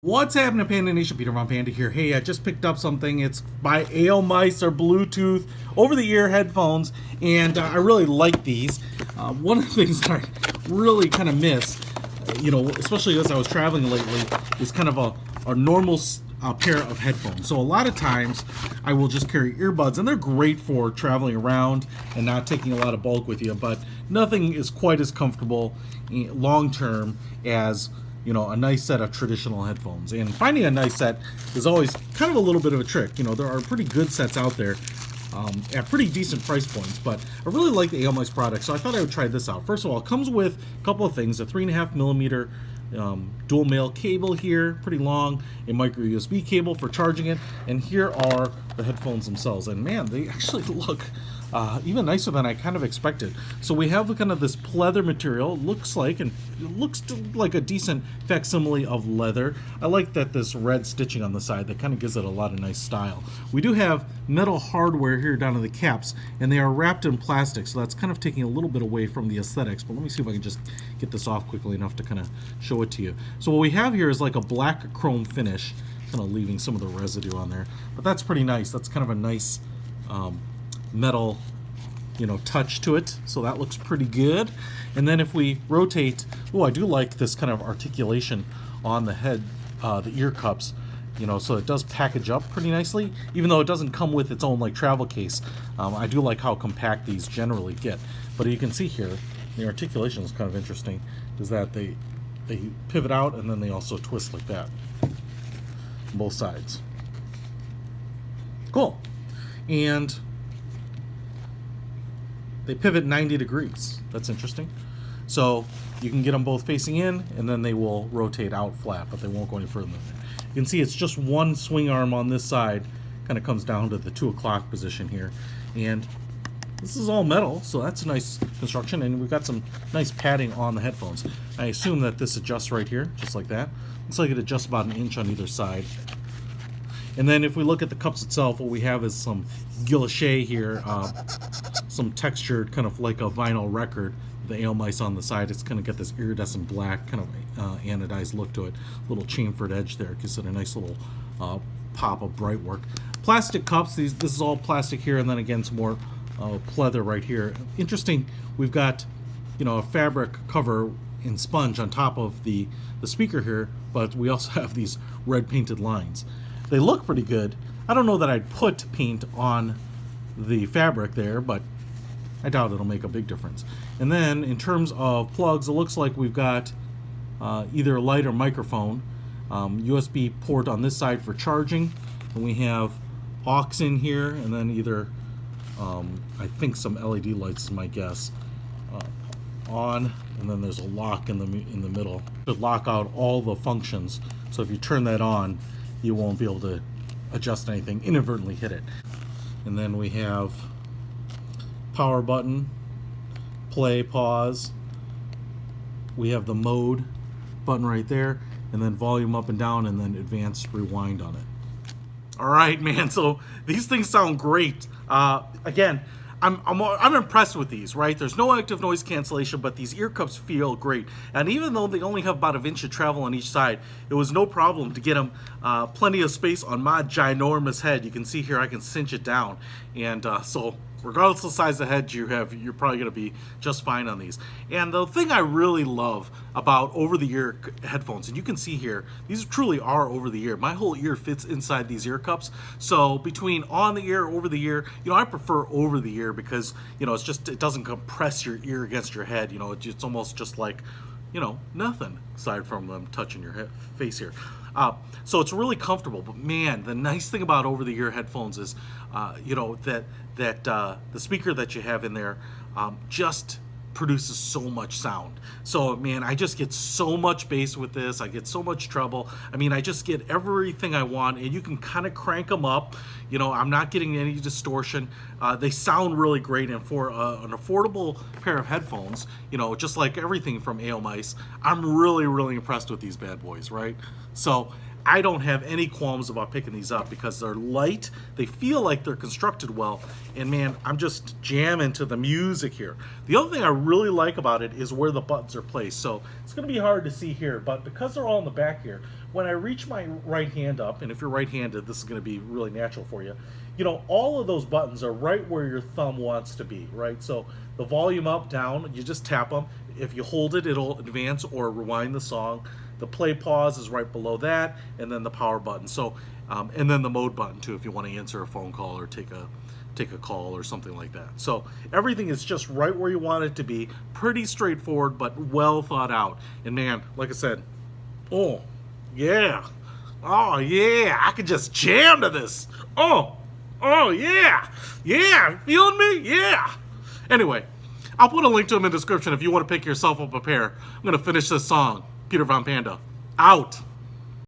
What's happening, Panda Nation? Peter Von Panda here. Hey, I just picked up something. It's by AOMAIS or Bluetooth over-the-ear headphones, and I really like these. One of the things that I really kind of miss, especially as I was traveling lately, is kind of a normal pair of headphones. So a lot of times I will just carry earbuds, and they're great for traveling around and not taking a lot of bulk with you, but nothing is quite as comfortable long-term as a nice set of traditional headphones. And finding a nice set is always kind of a little bit of a trick. There are pretty good sets out there at pretty decent price points, but I really like the AOMAIS product, so I thought I would try this out. First of all, it comes with a couple of things: a 3.5 millimeter dual male cable here, pretty long, a micro USB cable for charging it, and here are the headphones themselves. And man, they actually look even nicer than I kind of expected. So we have kind of this pleather material. It looks like a decent facsimile of leather. I like that this red stitching on the side that kind of gives it a lot of nice style. We do have metal hardware here down to the caps, and they are wrapped in plastic, so that's kind of taking a little bit away from the aesthetics. But let me see if I can just get this off quickly enough to kind of show it to you. So what we have here is like a black chrome finish, kind of leaving some of the residue on there, but that's pretty nice. That's kind of a nice metal touch to it, so that looks pretty good. And then if we rotate, I do like this kind of articulation on the head, the ear cups, so it does package up pretty nicely, even though it doesn't come with its own like travel case. I do like how compact these generally get, but you can see here the articulation is kind of interesting, is that they pivot out and then they also twist like that on both sides. Cool. And they pivot 90 degrees. That's interesting. So you can get them both facing in, and then they will rotate out flat, but they won't go any further than that. You can see it's just one swing arm on this side, kind of comes down to the 2 o'clock position here. And this is all metal, so that's a nice construction, and we've got some nice padding on the headphones. I assume that this adjusts right here, just like that. Looks like it adjusts about an inch on either side. And then if we look at the cups itself, what we have is some guilloche here, some textured, kind of like a vinyl record. The AOMAIS on the side, it's going to get this iridescent black, kind of anodized look to it. Little chamfered edge there, gives it a nice little pop of bright work. Plastic cups, this is all plastic here, and then again some more pleather right here. Interesting, we've got a fabric cover in sponge on top of the speaker here, but we also have these red painted lines. They look pretty good. I don't know that I'd put paint on the fabric there, but I doubt it'll make a big difference. And then in terms of plugs, it looks like we've got either a light or microphone, USB port on this side for charging, and we have aux in here, and then either I think some LED lights is my guess, on, and then there's a lock in the middle to lock out all the functions. So if you turn that on, you won't be able to adjust anything, inadvertently hit it. And then we have power button, play, pause. We have the mode button right there, and then volume up and down, and then advanced rewind on it. All right, man, so these things sound great. Again, I'm impressed with these, right? There's no active noise cancellation, but these ear cups feel great. And even though they only have about an inch of travel on each side, it was no problem to get them plenty of space on my ginormous head. You can see here I can cinch it down. And so regardless of the size of the head you have, you're probably going to be just fine on these. And the thing I really love about over-the-ear headphones, and you can see here, these truly are over-the-ear. My whole ear fits inside these ear cups. So between on-the-ear, over-the-ear, I prefer over-the-ear because, it doesn't compress your ear against your head. It's almost just like, nothing aside from them touching your face here. So it's really comfortable, but man, the nice thing about over-the-ear headphones is, that the speaker that you have in there just produces so much sound. So man, I just get so much bass with this. I get so much treble. I mean, I just get everything I want, and you can kind of crank them up. I'm not getting any distortion. They sound really great, and for an affordable pair of headphones, just like everything from AOMAIS, I'm really, really impressed with these bad boys, right? So I don't have any qualms about picking these up because they're light, they feel like they're constructed well, and man, I'm just jamming to the music here. The other thing I really like about it is where the buttons are placed. So it's going to be hard to see here, but because they're all in the back here, when I reach my right hand up, and if you're right-handed, this is going to be really natural for you, you know, all of those buttons are right where your thumb wants to be, right? So the volume up, down, you just tap them. If you hold it, it'll advance or rewind the song. The play pause is right below that, and then the power button. So, and then the mode button too, if you want to answer a phone call or take a call or something like that. So everything is just right where you want it to be. Pretty straightforward, but well thought out. And man, like I said, oh yeah, oh yeah, I could just jam to this. Oh yeah, feeling me? Yeah. Anyway, I'll put a link to them in the description if you want to pick yourself up a pair. I'm gonna finish this song. Peter Von Panda, out.